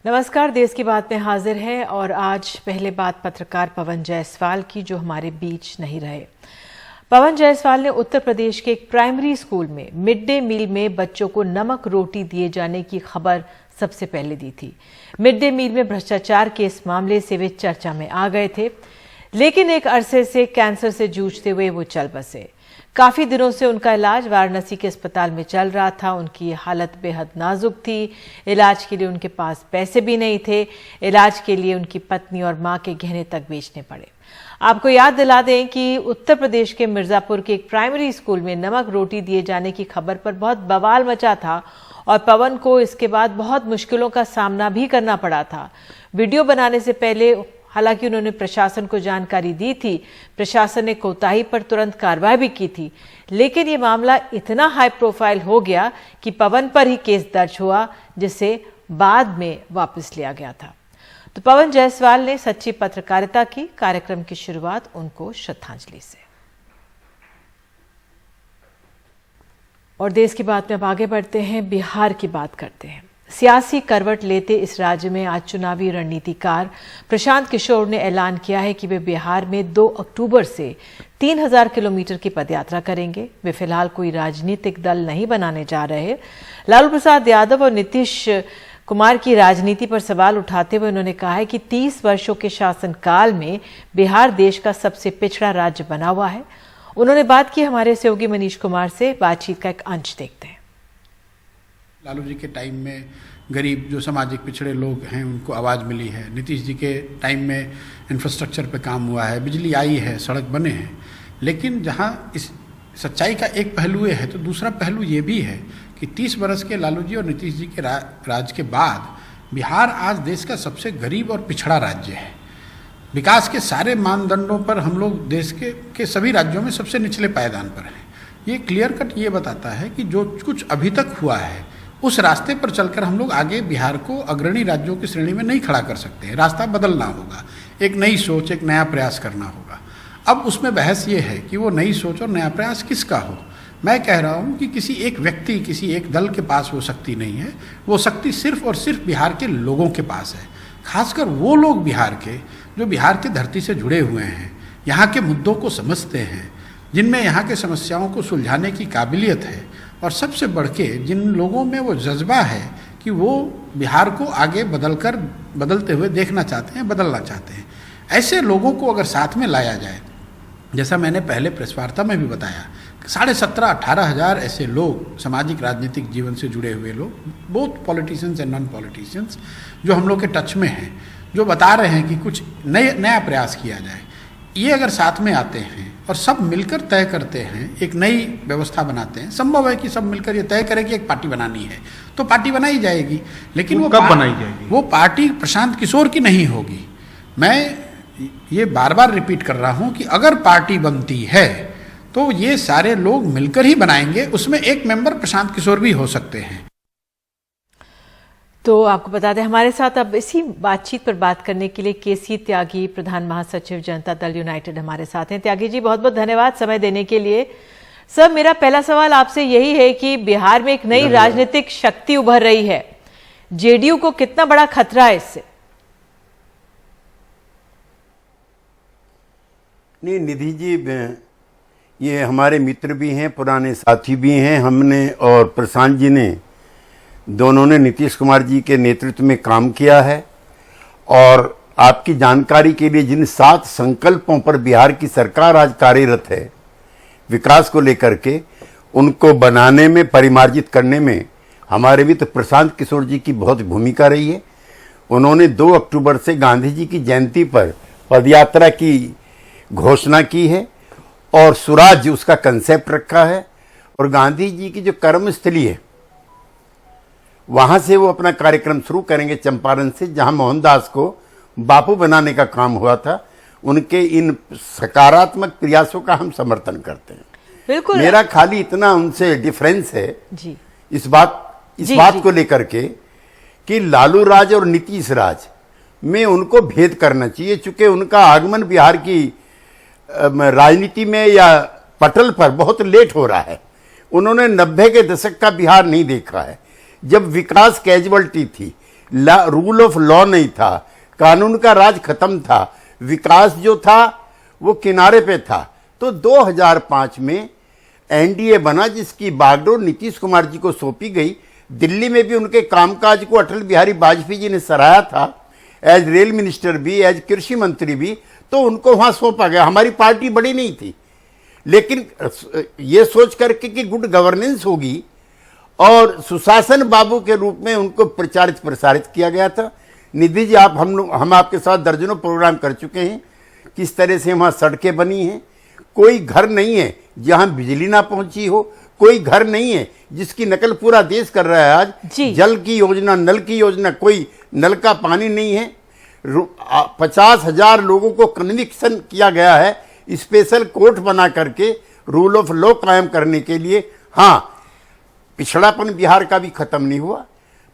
नमस्कार, देश की बात में हाजिर है और आज पहले बात पत्रकार पवन जायसवाल की, जो हमारे बीच नहीं रहे। पवन जायसवाल ने उत्तर प्रदेश के एक प्राइमरी स्कूल में मिड डे मील में बच्चों को नमक रोटी दिए जाने की खबर सबसे पहले दी थी। मिड डे मील में भ्रष्टाचार के इस मामले से वे चर्चा में आ गए थे, लेकिन एक अरसे से कैंसर से जूझते हुए वो चल बसे। काफी दिनों से उनका इलाज वाराणसी के अस्पताल में चल रहा था। उनकी हालत बेहद नाजुक थी। इलाज के लिए उनके पास पैसे भी नहीं थे। इलाज के लिए उनकी पत्नी और मां के गहने तक बेचने पड़े। आपको याद दिला दें कि उत्तर प्रदेश के मिर्जापुर के एक प्राइमरी स्कूल में नमक रोटी दिए जाने की खबर पर बहुत बवाल मचा था और पवन को इसके बाद बहुत मुश्किलों का सामना भी करना पड़ा था। वीडियो बनाने से पहले हालांकि उन्होंने प्रशासन को जानकारी दी थी, प्रशासन ने कोताही पर तुरंत कार्रवाई भी की थी, लेकिन ये मामला इतना हाई प्रोफाइल हो गया कि पवन पर ही केस दर्ज हुआ, जिसे बाद में वापस लिया गया था। तो पवन जायसवाल ने सच्ची पत्रकारिता की। कार्यक्रम की शुरुआत उनको श्रद्धांजलि से। और देश की बात में अब आगे बढ़ते हैं, बिहार की बात करते हैं। सियासी करवट लेते इस राज्य में आज चुनावी रणनीतिकार प्रशांत किशोर ने ऐलान किया है कि वे बिहार में 2 अक्टूबर से 3000 किलोमीटर की पदयात्रा करेंगे। वे फिलहाल कोई राजनीतिक दल नहीं बनाने जा रहे। लालू प्रसाद यादव और नीतीश कुमार की राजनीति पर सवाल उठाते हुए उन्होंने कहा है कि 30 वर्षों के शासनकाल में बिहार देश का सबसे पिछड़ा राज्य बना हुआ है। उन्होंने बात की हमारे सहयोगी मनीष कुमार से। बातचीत का एक अंश देखते हैं। लालू जी के टाइम में गरीब जो सामाजिक पिछड़े लोग हैं उनको आवाज़ मिली है। नीतीश जी के टाइम में इंफ्रास्ट्रक्चर पे काम हुआ है, बिजली आई है, सड़क बने हैं। लेकिन जहाँ इस सच्चाई का एक पहलू है तो दूसरा पहलू ये भी है कि 30 बरस के लालू जी और नीतीश जी के राज के बाद बिहार आज देश का सबसे गरीब और पिछड़ा राज्य है। विकास के सारे मानदंडों पर हम लोग देश के सभी राज्यों में सबसे निचले पायदान पर हैं। ये क्लियर कट ये बताता है कि जो कुछ अभी तक हुआ है उस रास्ते पर चलकर हम लोग आगे बिहार को अग्रणी राज्यों की श्रेणी में नहीं खड़ा कर सकते हैं। रास्ता बदलना होगा, एक नई सोच, एक नया प्रयास करना होगा। अब उसमें बहस ये है कि वो नई सोच और नया प्रयास किसका हो। मैं कह रहा हूँ कि किसी एक व्यक्ति, किसी एक दल के पास वो शक्ति नहीं है। वो शक्ति सिर्फ और सिर्फ बिहार के लोगों के पास है। खासकर वो लोग बिहार के जो बिहार की धरती से जुड़े हुए हैं, यहाँ के मुद्दों को समझते हैं, जिनमें यहाँ के समस्याओं को सुलझाने की काबिलियत है, और सबसे बढ़ के जिन लोगों में वो जज्बा है कि वो बिहार को आगे बदलते हुए देखना चाहते हैं, बदलना चाहते हैं। ऐसे लोगों को अगर साथ में लाया जाए, जैसा मैंने पहले प्रेस वार्ता में भी बताया, 17,500-18 हज़ार ऐसे लोग सामाजिक राजनीतिक जीवन से जुड़े हुए लोग, both politicians and non politicians, जो हम लोग के टच में हैं, जो बता रहे हैं कि कुछ नया प्रयास किया जाए। ये अगर साथ में आते हैं और सब मिलकर तय करते हैं, एक नई व्यवस्था बनाते हैं। संभव है कि सब मिलकर ये तय करें कि एक पार्टी बनानी है तो पार्टी बनाई जाएगी, लेकिन वो कब बनाई जाएगी? वो पार्टी प्रशांत किशोर की नहीं होगी। मैं ये बार बार रिपीट कर रहा हूं कि अगर पार्टी बनती है तो ये सारे लोग मिलकर ही बनाएंगे। उसमें एक मेंबर प्रशांत किशोर भी हो सकते हैं। तो आपको बता दें, हमारे साथ अब इसी बातचीत पर बात करने के लिए केसी त्यागी, प्रधान महासचिव जनता दल यूनाइटेड हमारे साथ हैं। त्यागी जी, बहुत बहुत धन्यवाद समय देने के लिए। सर, मेरा पहला सवाल आपसे यही है कि बिहार में एक नई राजनीतिक शक्ति उभर रही है, जेडीयू को कितना बड़ा खतरा है इससे? नहीं, निधि जी ये हमारे मित्र भी हैं, पुराने साथी भी हैं। हमने और प्रशांत जी ने दोनों ने नीतीश कुमार जी के नेतृत्व में काम किया है। और आपकी जानकारी के लिए, जिन 7 संकल्पों पर बिहार की सरकार आज कार्यरत है विकास को लेकर के, उनको बनाने में, परिमार्जित करने में हमारे भी तो प्रशांत किशोर जी की बहुत भूमिका रही है। उन्होंने 2 अक्टूबर से गांधी जी की जयंती पर पदयात्रा की घोषणा की है और स्वराज उसका कंसेप्ट रखा है। और गांधी जी की जो कर्मस्थली है वहां से वो अपना कार्यक्रम शुरू करेंगे, चंपारण से, जहां मोहनदास को बापू बनाने का काम हुआ था। उनके इन सकारात्मक प्रयासों का हम समर्थन करते हैं। बिल्कुल। मेरा खाली इतना उनसे डिफरेंस है जी। इस बात को लेकर के कि लालू राज और नीतीश राज में उनको भेद करना चाहिए। चूंकि उनका आगमन बिहार की राजनीति में या पटल पर बहुत लेट हो रहा है। उन्होंने 90 के दशक का बिहार नहीं देखा है, जब विकास कैजुअलिटी थी, रूल ऑफ लॉ नहीं था, कानून का राज खत्म था, विकास जो था वो किनारे पे था। तो 2005 में एनडीए बना जिसकी बागडोर नीतीश कुमार जी को सौंपी गई। दिल्ली में भी उनके कामकाज को अटल बिहारी वाजपेयी जी ने सराहा था, एज रेल मिनिस्टर भी, एज कृषि मंत्री भी, तो उनको वहां सौंपा गया। हमारी पार्टी बड़ी नहीं थी, लेकिन ये सोच करके कि गुड गवर्नेंस होगी और सुशासन बाबू के रूप में उनको प्रचारित प्रसारित किया गया था। निधि जी, हम आपके साथ दर्जनों प्रोग्राम कर चुके हैं, किस तरह से वहां सड़कें बनी हैं। कोई घर नहीं है जहां बिजली ना पहुंची हो, कोई घर नहीं है जिसकी नकल पूरा देश कर रहा है आज। जल की योजना, नल की योजना, कोई नल का पानी नहीं है। 50,000 लोगों को कन्विक्शन किया गया है स्पेशल कोर्ट बना करके रूल ऑफ लॉ कायम करने के लिए। हाँ, पिछड़ापन बिहार का भी खत्म नहीं हुआ।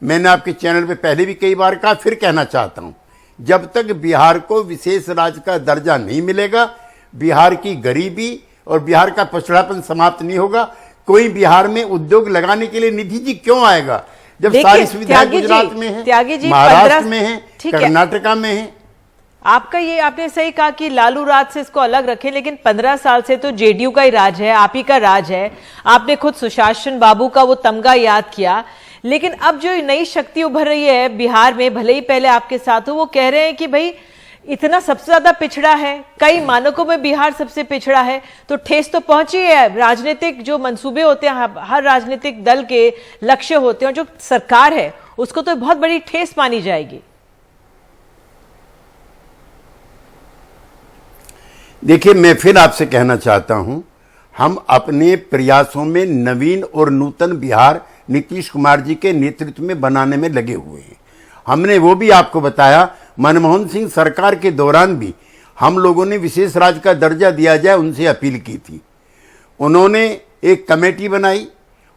मैंने आपके चैनल पे पहले भी कई बार कहा, फिर कहना चाहता हूं, जब तक बिहार को विशेष राज्य का दर्जा नहीं मिलेगा, बिहार की गरीबी और बिहार का पिछड़ापन समाप्त नहीं होगा। कोई बिहार में उद्योग लगाने के लिए निधि जी क्यों आएगा जब सारी सुविधाएं गुजरात में है, महाराष्ट्र में है, कर्नाटका में है। आपका ये, आपने सही कहा कि लालू राज से इसको अलग रखें, लेकिन 15 साल से तो जेडीयू का ही राज है, आप ही का राज है। आपने खुद सुशासन बाबू का वो तमगा याद किया, लेकिन अब जो नई शक्ति उभर रही है बिहार में, भले ही पहले आपके साथ हो, वो कह रहे हैं कि भाई इतना सबसे ज्यादा पिछड़ा है, कई मानकों में बिहार सबसे पिछड़ा है, तो ठेस तो पहुंची है। राजनीतिक जो मंसूबे होते हैं, हर राजनीतिक दल के लक्ष्य होते हैं, और जो सरकार है उसको तो बहुत बड़ी ठेस मानी जाएगी। देखिए, मैं फिर आपसे कहना चाहता हूं, हम अपने प्रयासों में नवीन और नूतन बिहार नीतीश कुमार जी के नेतृत्व में बनाने में लगे हुए हैं। हमने वो भी आपको बताया, मनमोहन सिंह सरकार के दौरान भी हम लोगों ने विशेष राज्य का दर्जा दिया जाए, उनसे अपील की थी। उन्होंने एक कमेटी बनाई,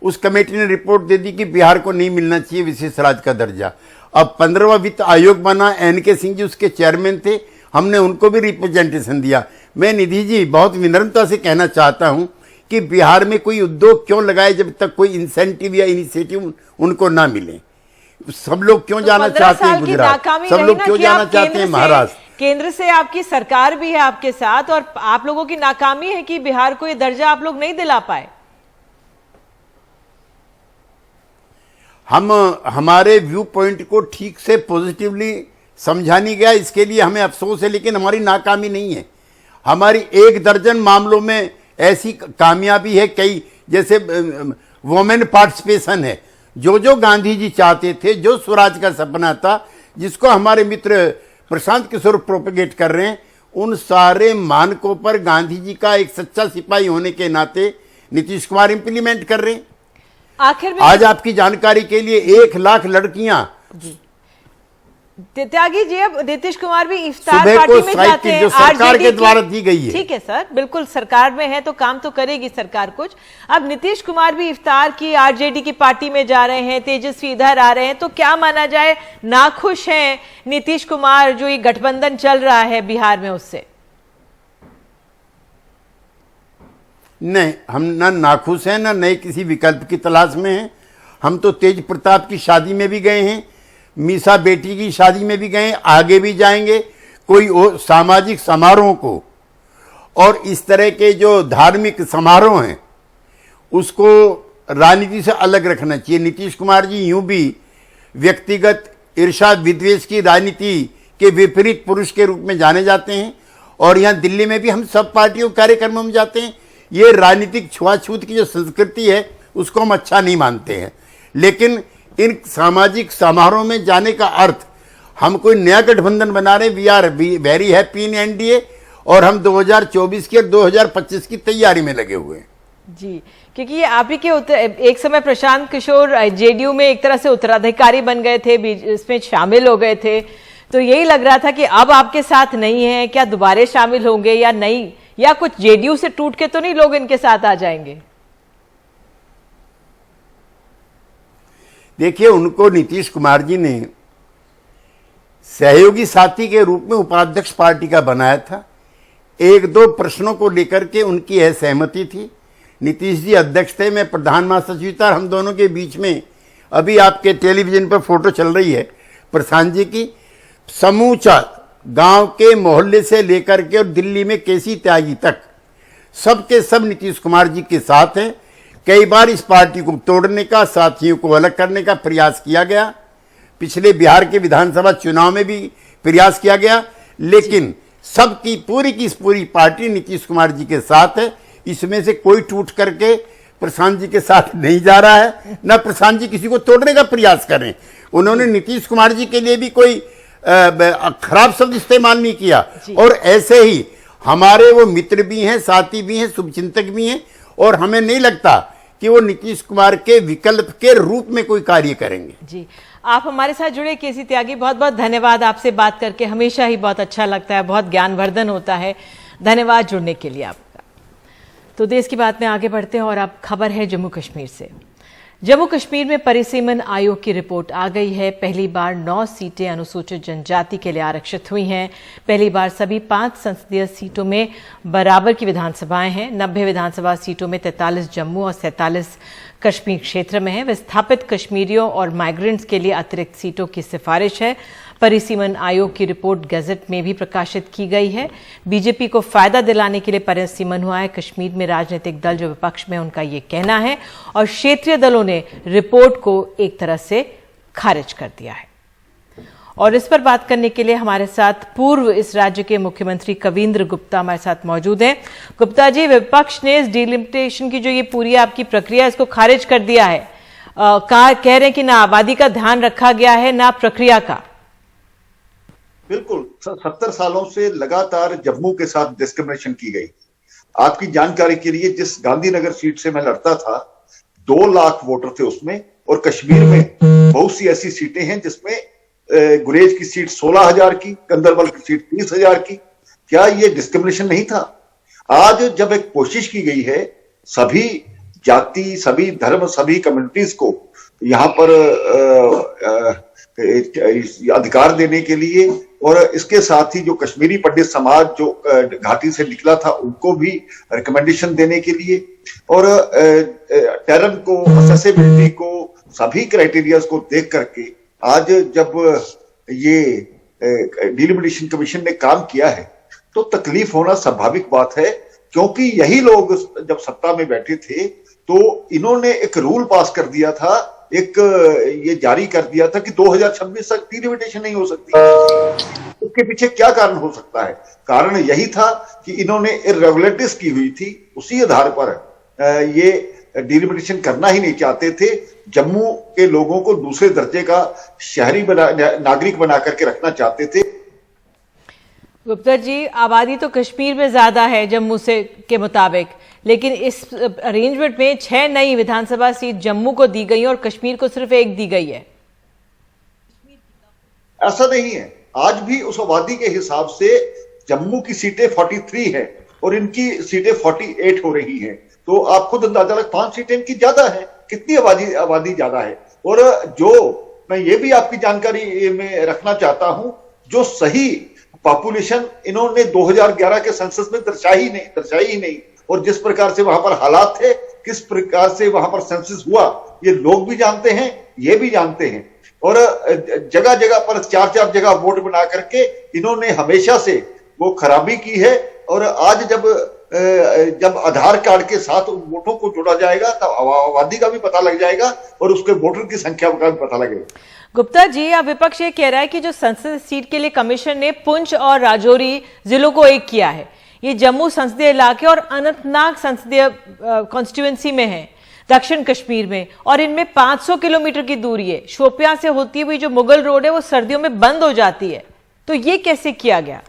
उस कमेटी ने रिपोर्ट दे दी कि बिहार को नहीं मिलना चाहिए विशेष राज्य का दर्जा। अब 15वां वित्त आयोग बना, एनके सिंह जी उसके चेयरमैन थे, हमने उनको भी रिप्रेजेंटेशन दिया। मैं निधि जी बहुत विनम्रता से कहना चाहता हूं कि बिहार में कोई उद्योग क्यों लगाए जब तक कोई इंसेंटिव या इनिशिएटिव उनको ना मिले। सब लोग क्यों जाना चाहते हैं गुजरात, सब लोग क्यों जाना चाहते हैं महाराष्ट्र। केंद्र से आपकी सरकार भी है आपके साथ, और आप लोगों की नाकामी है कि बिहार को ये दर्जा आप लोग नहीं दिला पाए। हमारे व्यू पॉइंट को ठीक से पॉजिटिवली समझा नहीं गया, इसके लिए हमें अफसोस है, लेकिन हमारी नाकामी नहीं है। हमारी 1 दर्जन मामलों में ऐसी कामयाबी है, कई जैसे वुमेन पार्टिसिपेशन है, जो गांधी जी चाहते थे, जो स्वराज का सपना था, जिसको हमारे मित्र प्रशांत किशोर प्रोपेगेट कर रहे हैं, उन सारे मानकों पर गांधी जी का एक सच्चा सिपाही होने के नाते नीतीश कुमार इंप्लीमेंट कर रहे हैं। आखिर में आज आपकी जानकारी के लिए 1 लाख लड़कियां, त्यागी जी, अब नीतीश कुमार भी इफ्तार पार्टी में जाते हैं, जो सरकार के द्वारा दी गई है। ठीक है सर, बिल्कुल सरकार में है तो काम तो करेगी सरकार कुछ। अब नीतीश कुमार भी इफ्तार की आरजेडी की पार्टी में जा रहे हैं, तेजस्वी इधर आ रहे हैं, तो क्या माना जाए, नाखुश हैं नीतीश कुमार जो ये गठबंधन चल रहा है बिहार में उससे? नहीं, हम ना नाखुश हैं, ना नए किसी विकल्प की तलाश में हैं। हम तो तेज प्रताप की शादी में भी गए हैं, मीसा बेटी की शादी में भी गए, आगे भी जाएंगे। कोई सामाजिक समारोह को और इस तरह के जो धार्मिक समारोह हैं उसको राजनीति से अलग रखना चाहिए। नीतीश कुमार जी यूं भी व्यक्तिगत ईर्ष्या विद्वेष की राजनीति के विपरीत पुरुष के रूप में जाने जाते हैं, और यहाँ दिल्ली में भी हम सब पार्टियों कार्यक्रमों में जाते हैं। ये राजनीतिक छुआछूत की जो संस्कृति है उसको हम अच्छा नहीं मानते हैं, लेकिन इन सामाजिक समारोह में जाने का अर्थ, हम कोई नया गठबंधन बना रहे, we are very happy in NDA, और हम 2024 की और 2025 की तैयारी में लगे हुए हैं। जी, क्योंकि ये आप ही के एक समय प्रशांत किशोर जेडीयू में एक तरह से उत्तराधिकारी बन गए थे, इसमें शामिल हो गए थे, तो यही लग रहा था कि अब आपके साथ नहीं है, क्या दोबारा शामिल होंगे या नहीं, या कुछ जेडीयू से टूट के तो नहीं लोग इनके साथ आ जाएंगे? देखिए, उनको नीतीश कुमार जी ने सहयोगी साथी के रूप में उपाध्यक्ष पार्टी का बनाया था। 1-2 प्रश्नों को लेकर के उनकी असहमति थी। नीतीश जी अध्यक्ष थे, मैं प्रधान महासचिव था, हम दोनों के बीच में अभी आपके टेलीविजन पर फोटो चल रही है, प्रशांत जी की, समूचा गांव के मोहल्ले से लेकर के और दिल्ली में केसी त्यागी तक सबके सब नीतीश कुमार जी के साथ हैं। कई बार इस पार्टी को तोड़ने का, साथियों को अलग करने का प्रयास किया गया, पिछले बिहार के विधानसभा चुनाव में भी प्रयास किया गया, लेकिन सबकी पूरी की पूरी पार्टी नीतीश कुमार जी के साथ है। इसमें से कोई टूट करके प्रशांत जी के साथ नहीं जा रहा है, न प्रशांत जी किसी को तोड़ने का प्रयास करें। उन्होंने नीतीश कुमार जी के लिए भी कोई खराब शब्द इस्तेमाल नहीं किया। और ऐसे ही हमारे वो मित्र भी हैं, साथी भी हैं, शुभचिंतक भी हैं, और हमें नहीं लगता कि वो नीतीश कुमार के विकल्प के रूप में कोई कार्य करेंगे। जी, आप हमारे साथ जुड़े केसी त्यागी, बहुत बहुत धन्यवाद। आपसे बात करके हमेशा ही बहुत अच्छा लगता है, बहुत ज्ञानवर्धन होता है। धन्यवाद जुड़ने के लिए आपका। तो देश की बात में आगे बढ़ते हैं और अब खबर है जम्मू कश्मीर से। जम्मू कश्मीर में परिसीमन आयोग की रिपोर्ट आ गई है। पहली बार 9 सीटें अनुसूचित जनजाति के लिए आरक्षित हुई हैं। पहली बार सभी 5 संसदीय सीटों में बराबर की विधानसभाएं हैं। 90 विधानसभा सीटों में 43 जम्मू और 47 कश्मीर क्षेत्र में है। विस्थापित कश्मीरियों और माइग्रेंट्स के लिए अतिरिक्त सीटों की सिफारिश है। परिसीमन आयोग की रिपोर्ट गजट में भी प्रकाशित की गई है। बीजेपी को फायदा दिलाने के लिए परिसीमन हुआ है। कश्मीर में राजनीतिक दल जो विपक्ष में, उनका ये कहना है, और क्षेत्रीय दलों ने रिपोर्ट को एक तरह से खारिज कर दिया है। और इस पर बात करने के लिए हमारे साथ पूर्व इस राज्य के मुख्यमंत्री कविंद्र गुप्ता हमारे साथ मौजूद हैं। गुप्ता जी, विपक्ष ने इस डिलिमिटेशन की जो ये पूरी आपकी प्रक्रिया, इसको खारिज कर दिया है। कह रहे हैं कि ना आबादी का ध्यान रखा गया है, ना प्रक्रिया का। बिल्कुल, 70 सालों से लगातार जम्मू के साथ डिस्क्रिमिनेशन की गई। आपकी जानकारी के लिए, जिस गांधीनगर सीट से मैं लड़ता था, 2 लाख वोटर थे उसमें, और कश्मीर में बहुत सी ऐसी सीटें हैं जिसमें गुरेज की सीट 16,000 की, गंदरबल की सीट 30,000 की। क्या ये डिस्क्रिमिनेशन नहीं था? आज जब एक कोशिश की गई है सभी जाति, सभी धर्म, सभी कम्युनिटीज को यहाँ पर अधिकार देने के लिए, और इसके साथ ही जो कश्मीरी पंडित समाज जो घाटी से निकला था उनको भी रिकमेंडेशन देने के लिए, और टेरन को, असेसिबिलिटी को, सभी क्राइटेरियाज को देख करके आज जब ये डिलिमिटेशन कमीशन ने काम किया है तो तकलीफ होना स्वाभाविक बात है, क्योंकि यही लोग जब सत्ता में बैठे थे तो इन्होंने एक रूल पास कर दिया था, एक ये जारी कर दिया था कि 2026 तक डिलिमिटेशन नहीं हो सकती। उसके पीछे क्या कारण हो सकता है? कारण यही था कि इन्होंने इर्रेगुलरिटीज की हुई थी, उसी आधार पर ये डिलिमिटेशन करना ही नहीं चाहते थे। जम्मू के लोगों को दूसरे दर्जे का शहरी नागरिक बना करके रखना चाहते थे। गुप्ता जी, आबादी तो कश्मीर में ज्यादा है जम्मू से के मुताबिक, लेकिन इस अरेंजमेंट में 6 नई विधानसभा सीट जम्मू को दी गई और कश्मीर को सिर्फ 1 दी गई है। ऐसा नहीं है, आज भी उस आबादी के हिसाब से जम्मू की सीटें 43 है और इनकी सीटें 48 हो रही हैं। तो आप खुद अंदाजा लग, 5 सीटें इनकी ज्यादा है। कितनी आबादी ज्यादा है? और जो मैं ये भी आपकी जानकारी में रखना चाहता हूं, जो सही पॉपुलेशन इन्होंने 2011 के सेंसस में दर्शाई ही नहीं, और जिस प्रकार से वहां पर हालात थे, किस प्रकार से वहां पर सेंसस हुआ, ये लोग भी जानते हैं, ये भी जानते हैं। और जगह जगह पर 4-4 जगह वोट बना करके इन्होंने हमेशा से वो खराबी की है। और आज जब आधार कार्ड के साथ उन वोटों को जोड़ा जाएगा तब आबादी का भी पता लग जाएगा और उसके वोटर की संख्या का भी पता लगेगा। गुप्ता जी, अब विपक्ष ये कह रहा है कि जो संसदीय सीट के लिए कमीशन ने पुंछ और राजौरी जिलों को एक किया है, ये जम्मू संसदीय इलाके और अनंतनाग संसदीय कॉन्स्टिट्यूएंसी में है, दक्षिण कश्मीर में, और इनमें 500 किलोमीटर की दूरी है। शोपियां से होती हुई जो मुगल रोड है वो सर्दियों में बंद हो जाती है, तो ये कैसे किया गया?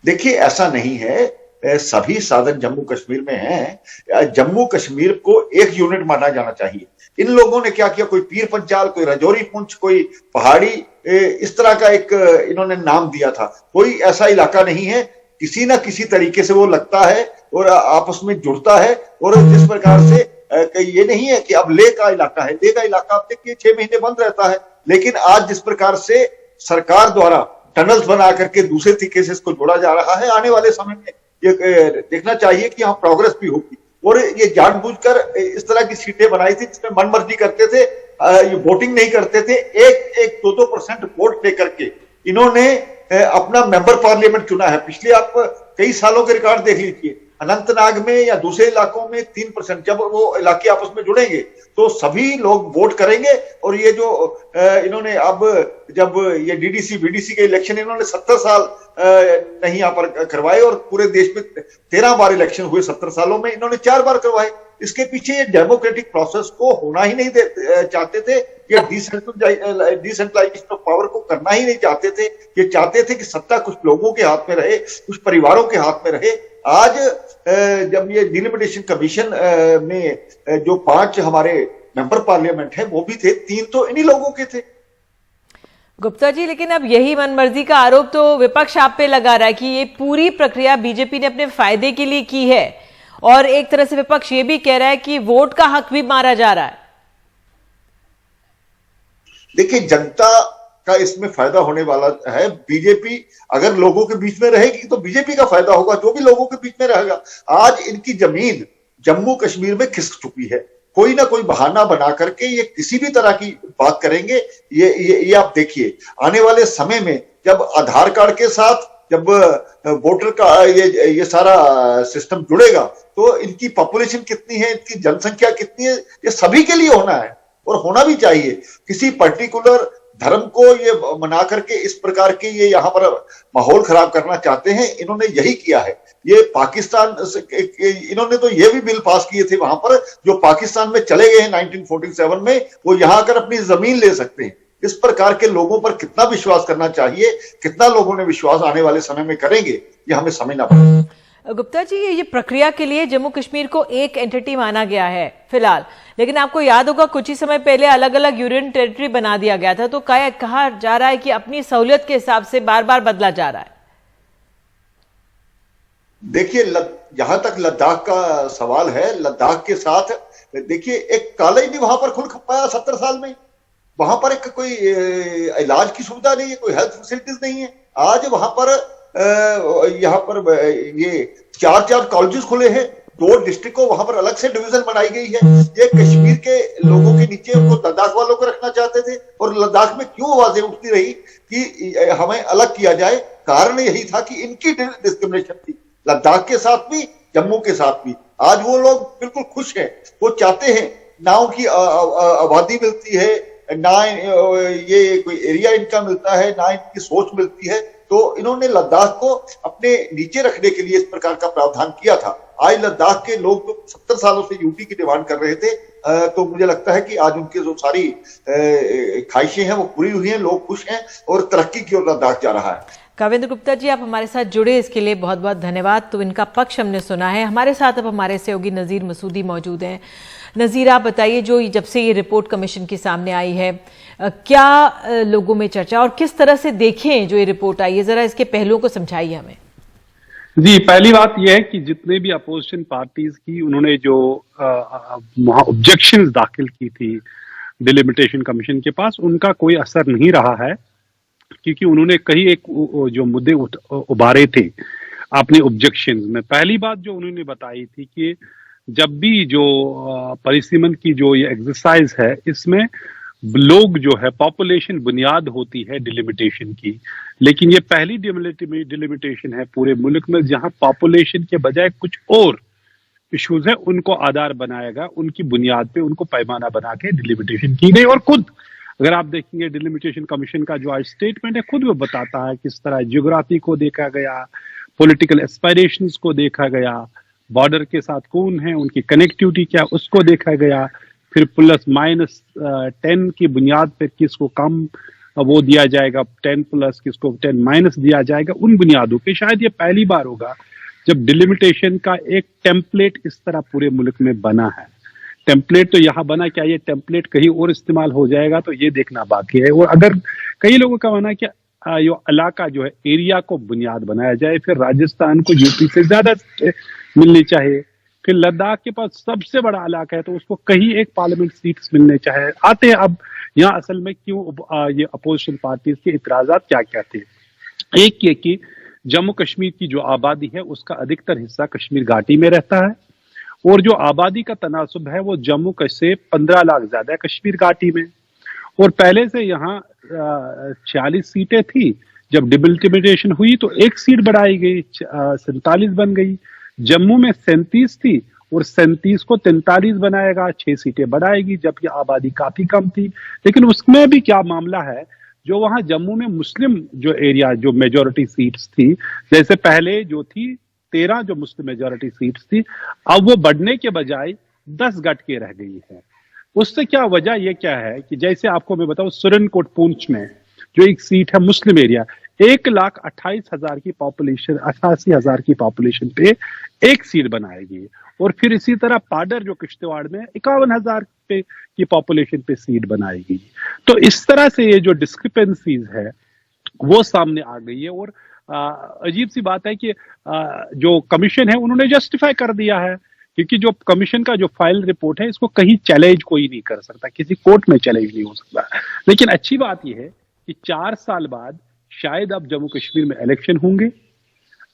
देखिए, ऐसा नहीं है, सभी साधन जम्मू कश्मीर में हैं। जम्मू कश्मीर को एक यूनिट माना जाना चाहिए। इन लोगों ने क्या किया, कोई पीर पंचाल, कोई राजौरी पुंछ, कोई पहाड़ी, इस तरह का एक इन्होंने नाम दिया था। कोई ऐसा इलाका नहीं है, किसी ना किसी तरीके से वो लगता है और आपस में जुड़ता है। और जिस प्रकार से ये नहीं है कि अब लेह का इलाका है, लेह का इलाका आप देखिए 6 महीने बंद रहता है, लेकिन आज जिस प्रकार से सरकार द्वारा टनल्स बना करके दूसरे तरीके से इसको जोड़ा जा रहा है, आने वाले समय में ये देखना चाहिए कि यहाँ प्रोग्रेस भी होगी। और ये जानबूझकर इस तरह की सीटें बनाई थी जिसमें मनमर्जी करते थे, ये वोटिंग नहीं करते थे। एक 2% वोट लेकर के इन्होंने अपना मेंबर पार्लियामेंट चुना है। पिछले आप कई सालों के रिकॉर्ड देख लीजिए, अनंतनाग में या दूसरे इलाकों में 3%, जब वो इलाके आपस में जुड़ेंगे तो सभी लोग वोट करेंगे। और ये जो इन्होंने अब जब ये डीडीसी बीडीसी के इलेक्शन इन्होंने 70 साल नहीं यहाँ पर करवाए और पूरे देश में 13 बार इलेक्शन हुए 70 सालों में, इन्होंने 4 बार करवाए। इसके पीछे ये डेमोक्रेटिक प्रोसेस को होना ही नहीं चाहते थे, ये डिसेंट्रलाइजेशन ऑफ पावर को करना ही नहीं चाहते थे। ये चाहते थे कि सत्ता कुछ लोगों के हाथ में रहे, कुछ परिवारों के हाथ में रहे। आज जब ये डिलिमिटेशन कमीशन में जो 5 हमारे मेंबर पार्लियामेंट है वो भी थे, 3 तो इन्हीं लोगों के थे। गुप्ता जी, लेकिन अब यही मनमर्जी का आरोप तो विपक्ष आप पे लगा रहा है कि ये पूरी प्रक्रिया बीजेपी ने अपने फायदे के लिए की है, और एक तरह से विपक्ष ये भी कह रहा है कि वोट का हक भी मारा जा रहा है। देखिए, जनता का इसमें फायदा होने वाला है। बीजेपी अगर लोगों के बीच में रहेगी तो बीजेपी का फायदा होगा, जो भी लोगों के बीच में रहेगा। आज इनकी जमीन जम्मू कश्मीर में खिसक चुकी है, कोई ना कोई बहाना बना करके ये किसी भी तरह की बात करेंगे। ये आप देखिए, आने वाले समय में जब आधार कार्ड के साथ जब वोटर का ये सारा सिस्टम जुड़ेगा तो इनकी पॉपुलेशन कितनी है, इनकी जनसंख्या कितनी है, ये सभी के लिए होना है और होना भी चाहिए। किसी पर्टिकुलर धर्म को ये मना करके इस प्रकार के ये यहाँ पर माहौल खराब करना चाहते हैं, इन्होंने यही किया है। ये पाकिस्तान, इन्होंने तो ये भी बिल पास किए थे वहां पर, जो पाकिस्तान में चले गए हैं 1947 में, वो यहाँ आकर अपनी जमीन ले सकते हैं। इस प्रकार के लोगों पर कितना विश्वास करना चाहिए, कितना लोगों ने विश्वास आने वाले समय में करेंगे, ये हमें समझना पड़ेगा। गुप्ता जी, ये प्रक्रिया के लिए जम्मू कश्मीर को एक एंटिटी माना गया है फिलहाल, लेकिन आपको याद होगा कुछ ही समय पहले अलग अलग यूनियन टेरिटरी बना दिया गया था, तो कहा जा रहा है कि अपनी सहूलियत के हिसाब से बार बार बदला जा रहा है। देखिए, जहां तक लद्दाख का सवाल है, लद्दाख के साथ देखिए एक कॉलेज नहीं वहां पर खुल पाया 70 साल में। वहां पर एक कोई इलाज की सुविधा नहीं है, कोई हेल्थ फैसिलिटीज नहीं है। आज वहां पर यहाँ पर ये 4 कॉलेजेस खुले हैं, 2 डिस्ट्रिक्ट को वहां पर अलग से डिवीजन बनाई गई है। ये कश्मीर के लोगों के नीचे उनको लद्दाख वालों को रखना चाहते थे, और लद्दाख में क्यों आवाजें उठती रही कि हमें अलग किया जाए? कारण यही था कि इनकी डिस्क्रिमिनेशन थी, लद्दाख के साथ भी, जम्मू के साथ भी। आज वो लोग बिल्कुल खुश हैं, वो चाहते हैं ना उनकी आबादी मिलती है, ना ये कोई एरिया इनका मिलता है, ना इनकी सोच मिलती है। तो इन्होंने लद्दाख को अपने नीचे रखने के लिए इस प्रकार का प्रावधान किया था। आज लद्दाख के लोग तो 70 सालों से यूटी की डिमांड कर रहे थे, तो मुझे लगता है कि आज उनकी जो सारी ख्वाहिशें हैं वो पूरी हुई हैं, लोग खुश हैं और तरक्की की ओर लद्दाख जा रहा है। कावेंद्र गुप्ता जी, आप हमारे साथ जुड़े इसके लिए बहुत बहुत धन्यवाद। तो इनका पक्ष हमने सुना है। हमारे साथ अब हमारे सहयोगी नज़ीर मसूदी मौजूद हैं। नज़ीर, आप बताइए, जो जब से ये रिपोर्ट कमीशन के सामने आई है, क्या लोगों में चर्चा और किस तरह से देखें जो ये रिपोर्ट आई है, जरा इसके पहलुओं को समझाइए हमें। जी, पहली बात यह है कि जितने भी अपोजिशन पार्टीज की उन्होंने जो वहां ऑब्जेक्शंस दाखिल की थी डिलिमिटेशन कमीशन के पास, उनका कोई असर नहीं रहा है, क्योंकि उन्होंने कई एक जो मुद्दे उभारे थे अपने ऑब्जेक्शंस में। पहली बात जो उन्होंने बताई थी कि जब भी जो परिसीमन की जो ये एक्सरसाइज है, इसमें लोग जो है पॉपुलेशन बुनियाद होती है डिलिमिटेशन की, लेकिन ये पहली डिलिमिटेशन है पूरे मुल्क में जहां पॉपुलेशन के बजाय कुछ और इश्यूज है उनको आधार बनाएगा, उनकी बुनियाद पे उनको पैमाना बना के डिलिमिटेशन की गई। और खुद अगर आप देखेंगे डिलिमिटेशन कमीशन का जो आज स्टेटमेंट है, खुद वो बताता है किस तरह जियोग्राफी को देखा गया, पॉलिटिकल एस्पायरेशंस को देखा गया, बॉर्डर के साथ कौन है, उनकी कनेक्टिविटी क्या, उसको देखा गया, फिर +-10 की बुनियाद पर किसको कम वो दिया जाएगा, 10+ किसको 10- दिया जाएगा, उन बुनियादों पे शायद ये पहली बार होगा जब डिलिमिटेशन का एक टेम्पलेट इस तरह पूरे मुल्क में बना है। टेम्पलेट तो यहाँ बना, क्या ये टेम्पलेट कहीं और इस्तेमाल हो जाएगा तो ये देखना बाकी है। और अगर कई लोगों का मानना है कि ये इलाका जो है एरिया को बुनियाद बनाया जाए, फिर राजस्थान को यूपी से ज्यादा मिलनी चाहिए, फिर लद्दाख के पास सबसे बड़ा इलाका है तो उसको कहीं एक पार्लियामेंट सीट्स मिलने चाहिए। आते हैं अब यहाँ असल में क्यों ये अपोजिशन पार्टीज के इतराजात क्या क्या थे। एक ये कि जम्मू कश्मीर की जो आबादी है उसका अधिकतर हिस्सा कश्मीर घाटी में रहता है, और जो आबादी का तनासुब है वो जम्मू से 15 लाख ज्यादा है कश्मीर घाटी में। और पहले से यहाँ 40 सीटें थी, जब डिलिमिटेशन हुई तो एक सीट बढ़ाई गई, 47 बन गई। जम्मू में 37 थी और 37 को 43 बनाएगा, 6 सीटें बढ़ाएगी, जबकि आबादी काफी कम थी। लेकिन उसमें भी क्या मामला है, जो वहां जम्मू में मुस्लिम जो एरिया जो मेजॉरिटी सीट्स थी, जैसे पहले जो थी 13 जो मुस्लिम मेजॉरिटी सीट्स थी, अब वो बढ़ने के बजाय 10 घट के रह गई है। उससे क्या वजह ये क्या है कि जैसे आपको मैं बताऊं, सुरनकोट पूंछ में जो एक सीट है मुस्लिम एरिया, 1,28,000 की पॉपुलेशन, 88,000 की पॉपुलेशन पे एक सीट बनाएगी। और फिर इसी तरह पाडर जो किश्तवाड़ में 51,000 पे की पॉपुलेशन पे सीट बनाएगी। तो इस तरह से ये जो डिस्क्रिपेंसीज है वो सामने आ गई है। और अजीब सी बात है कि जो कमीशन है उन्होंने जस्टिफाई कर दिया है, क्योंकि जो कमीशन का जो फाइल रिपोर्ट है इसको कहीं चैलेंज कोई नहीं कर सकता, किसी कोर्ट में चैलेंज नहीं हो सकता। लेकिन अच्छी बात यह है कि 4 साल बाद शायद अब जम्मू कश्मीर में इलेक्शन होंगे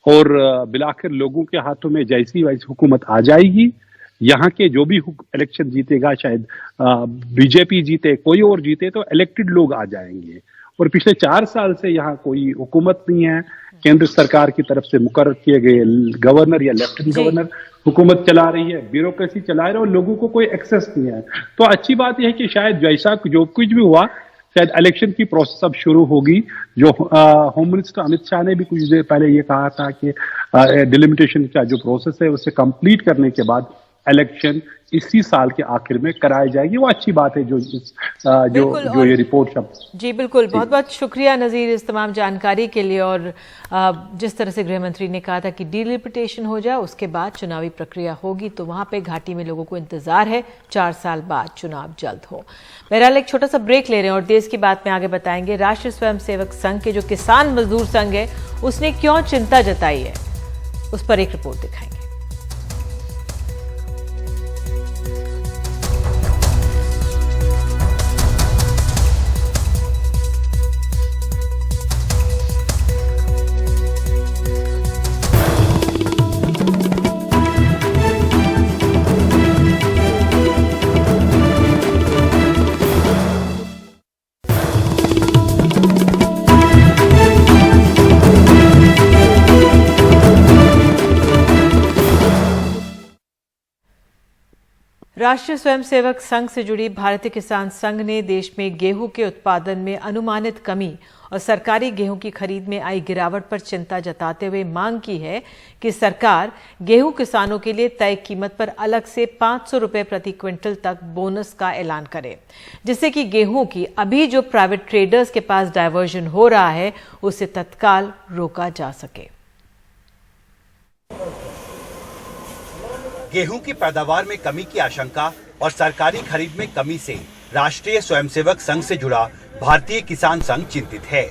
और बिलाखिर लोगों के हाथों में जैसी वैसी हुकूमत आ जाएगी। यहाँ के जो भी इलेक्शन जीतेगा, शायद बीजेपी जीते, कोई और जीते, तो इलेक्टेड लोग आ जाएंगे। और पिछले 4 साल से यहाँ कोई हुकूमत नहीं है, केंद्र सरकार की तरफ से मुकर्रर किए गए गवर्नर या लेफ्टिनेंट गवर्नर हुकूमत चला रही है, ब्यूरोक्रेसी चला रहे और लोगों को कोई एक्सेस नहीं है। तो अच्छी बात यह है कि शायद जैसा जो कुछ भी हुआ, शायद इलेक्शन की प्रोसेस अब शुरू होगी। जो होम मिनिस्टर अमित शाह ने भी कुछ देर पहले ये कहा था कि डिलिमिटेशन का जो प्रोसेस है उसे कंप्लीट करने के बाद इलेक्शन इसी साल के आखिर में कराई जाएगी। वो अच्छी बात है जो ये रिपोर्ट सब। जी बिल्कुल, बहुत बहुत शुक्रिया नज़ीर इस तमाम जानकारी के लिए। और जिस तरह से गृह मंत्री ने कहा था कि डिलिमिटेशन हो जाए उसके बाद चुनावी प्रक्रिया होगी, तो वहां पे घाटी में लोगों को इंतजार है 4 साल बाद चुनाव जल्द हो। बहरहाल एक छोटा सा ब्रेक ले रहे हैं और देश की बात में आगे बताएंगे। राष्ट्रीय स्वयंसेवक संघ के जो किसान मजदूर संघ है उसने क्यों चिंता जताई है, उस पर एक रिपोर्ट दिखाएंगे। राष्ट्रीय स्वयंसेवक संघ से जुड़ी भारतीय किसान संघ ने देश में गेहूं के उत्पादन में अनुमानित कमी और सरकारी गेहूं की खरीद में आई गिरावट पर चिंता जताते हुए मांग की है कि सरकार गेहूं किसानों के लिए तय कीमत पर अलग से 500 रुपए प्रति क्विंटल तक बोनस का ऐलान करे, जिससे कि गेहूं की अभी जो प्राइवेट ट्रेडर्स के पास डायवर्जन हो रहा है उसे तत्काल रोका जा सके। गेहूं की पैदावार में कमी की आशंका और सरकारी खरीद में कमी से राष्ट्रीय स्वयंसेवक संघ से जुड़ा भारतीय किसान संघ चिंतित है।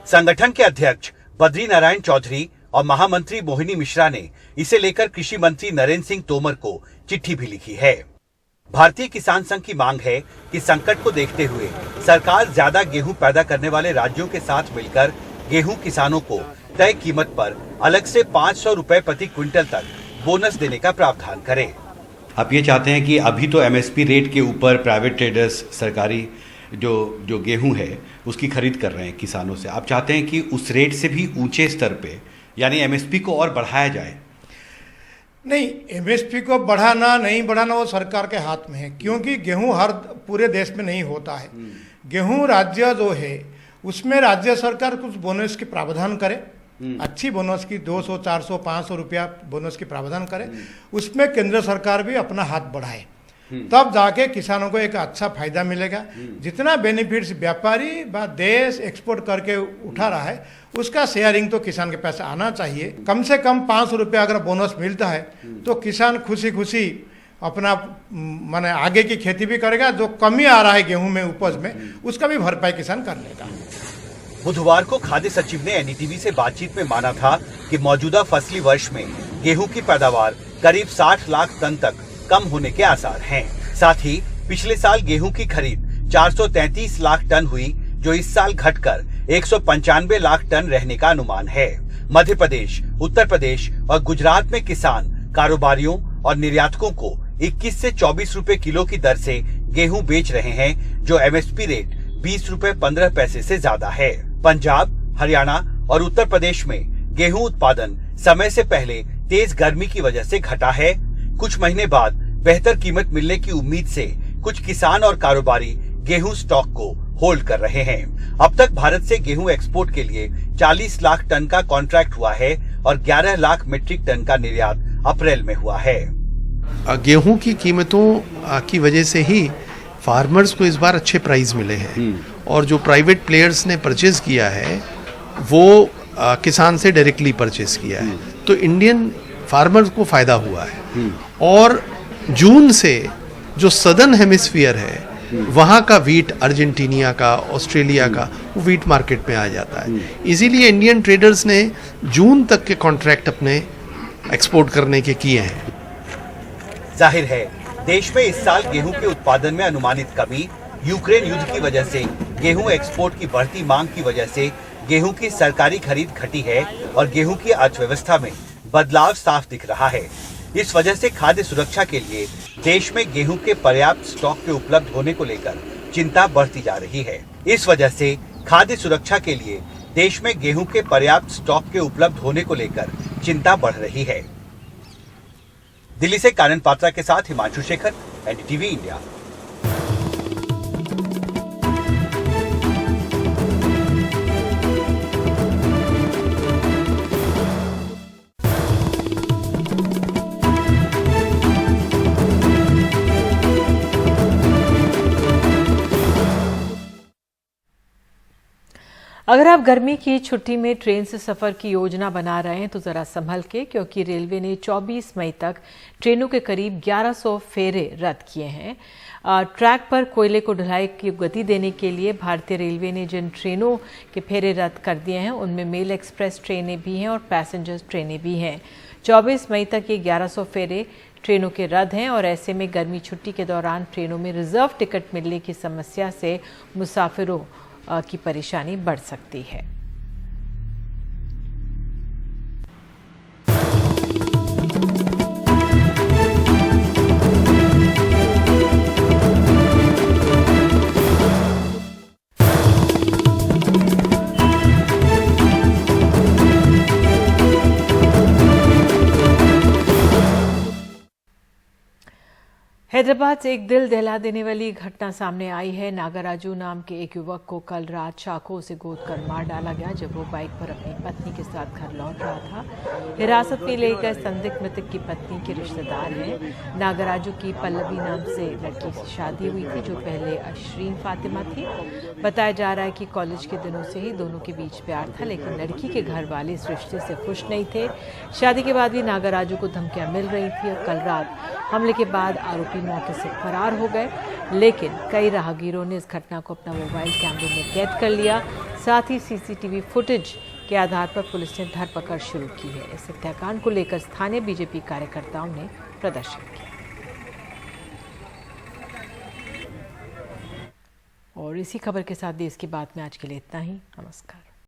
संगठन के अध्यक्ष बद्री नारायण चौधरी और महामंत्री मोहिनी मिश्रा ने इसे लेकर कृषि मंत्री नरेंद्र सिंह तोमर को चिट्ठी भी लिखी है। भारतीय किसान संघ की मांग है कि संकट को देखते हुए सरकार ज्यादा गेहूं पैदा करने वाले राज्यों के साथ मिलकर गेहूं किसानों को तय कीमत पर अलग से 500 रुपए प्रति क्विंटल तक बोनस देने का प्रावधान करें। आप ये चाहते हैं कि अभी तो एमएसपी रेट के ऊपर प्राइवेट ट्रेडर्स सरकारी जो गेहूं है उसकी खरीद कर रहे हैं किसानों से, आप चाहते हैं कि उस रेट से भी ऊंचे स्तर पे यानी एमएसपी को और बढ़ाया जाए? नहीं, एमएसपी को बढ़ाना नहीं बढ़ाना वो सरकार के हाथ में है, क्योंकि गेहूं हर पूरे देश में नहीं होता है। गेहूं राज्य जो है उसमें राज्य सरकार कुछ बोनस के प्रावधान करे, अच्छी बोनस की 200, 400, 500 रुपया बोनस की प्रावधान करे, उसमें केंद्र सरकार भी अपना हाथ बढ़ाए, तब जाके किसानों को एक अच्छा फायदा मिलेगा। जितना बेनिफिट्स व्यापारी व देश एक्सपोर्ट करके उठा रहा है उसका शेयरिंग तो किसान के पास आना चाहिए। कम से कम 500 रुपया अगर बोनस मिलता है तो किसान खुशी खुशी अपना माने आगे की खेती भी करेगा, जो कमी आ रहा है गेहूं में उपज में उसका भी भरपाई किसान कर लेगा। बुधवार को खाद्य सचिव ने एनडीटीवी से बातचीत में माना था कि मौजूदा फसली वर्ष में गेहूं की पैदावार करीब 60 लाख टन तक कम होने के आसार हैं। साथ ही पिछले साल गेहूं की खरीद 433 लाख टन हुई, जो इस साल घटकर 195 लाख टन रहने का अनुमान है। मध्य प्रदेश, उत्तर प्रदेश और गुजरात में किसान, कारोबारियों और निर्यातकों को 21 से 24 रुपए किलो की दर से गेहूं बेच रहे हैं, जो एमएसपी रेट 20 रुपए 15 पैसे से ज्यादा है। पंजाब, हरियाणा और उत्तर प्रदेश में गेहूं उत्पादन समय से पहले तेज गर्मी की वजह से घटा है। कुछ महीने बाद बेहतर कीमत मिलने की उम्मीद से कुछ किसान और कारोबारी गेहूं स्टॉक को होल्ड कर रहे हैं। अब तक भारत से गेहूं एक्सपोर्ट के लिए 40 लाख टन का कॉन्ट्रैक्ट हुआ है और 11 लाख मीट्रिक टन का निर्यात अप्रैल में हुआ है। गेहूं की कीमतों की वजह से ही फार्मर्स को इस बार अच्छे प्राइस मिले हैं और जो प्राइवेट प्लेयर्स ने परचेज किया है वो किसान से डायरेक्टली परचेज किया है, तो इंडियन फार्मर्स को फायदा हुआ है। और जून से जो सदर्न हेमिस्फीयर है वहाँ का वीट, अर्जेंटीनिया का, ऑस्ट्रेलिया का, वो वीट मार्केट में आ जाता है। इसीलिए इंडियन ट्रेडर्स ने जून तक के कॉन्ट्रैक्ट अपने एक्सपोर्ट करने के किए हैं। जाहिर है देश में इस साल गेहूं के उत्पादन में अनुमानित कमी, यूक्रेन युद्ध की वजह से गेहूं एक्सपोर्ट की बढ़ती मांग की वजह से गेहूं की सरकारी खरीद घटी है और गेहूं की अर्थव्यवस्था में बदलाव साफ दिख रहा है। इस वजह से खाद्य सुरक्षा के लिए देश में गेहूं के पर्याप्त स्टॉक के उपलब्ध होने को लेकर चिंता बढ़ती जा रही है। इस वजह से खाद्य सुरक्षा के लिए देश में गेहूं के पर्याप्त स्टॉक के उपलब्ध होने को लेकर चिंता बढ़ रही है। दिल्ली से कानन पात्रा के साथ हिमांशु शेखर, एनडीटीवी इंडिया। अगर आप गर्मी की छुट्टी में ट्रेन से सफर की योजना बना रहे हैं तो जरा संभल के, क्योंकि रेलवे ने 24 मई तक ट्रेनों के करीब 1100 फेरे रद्द किए हैं। ट्रैक पर कोयले को ढुलाई की गति देने के लिए भारतीय रेलवे ने जिन ट्रेनों के फेरे रद्द कर दिए हैं उनमें मेल एक्सप्रेस ट्रेनें भी हैं और पैसेंजर ट्रेनें भी हैं। 24 मई तक ये 1100 फेरे ट्रेनों के रद्द हैं और ऐसे में गर्मी छुट्टी के दौरान ट्रेनों में रिजर्व टिकट मिलने की समस्या से मुसाफिरों की परेशानी बढ़ सकती है। हैदराबाद से एक दिल दहला देने वाली घटना सामने आई है। नागराजू नाम के एक युवक को कल रात चाकू से गोदकर मार डाला गया जब वो बाइक पर अपनी पत्नी के साथ घर लौट रहा था। हिरासत में लिए गए संदिग्ध मृतक की पत्नी के रिश्तेदार हैं। नागराजू की पल्लवी नाम से लड़की से शादी हुई थी जो पहले अशरीन फातिमा थी। बताया जा रहा है कि कॉलेज के दिनों से ही दोनों के बीच प्यार था, लेकिन लड़की के घर वाले इस रिश्ते से खुश नहीं थे। शादी के बाद भी नागराजू को धमकियां मिल रही थी और कल रात हमले के बाद आरोपी मौके से फरार हो गए, लेकिन कई राहगीरों ने इस घटना को अपना मोबाइल कैमरे में कैद कर लिया। साथ ही सीसीटीवी फुटेज के आधार पर पुलिस ने धरपकड़ शुरू की है। इस हत्याकांड को लेकर स्थानीय बीजेपी कार्यकर्ताओं ने प्रदर्शन किया। और इसी खबर के साथ देश की बात में आज के लिए इतना ही। नमस्कार।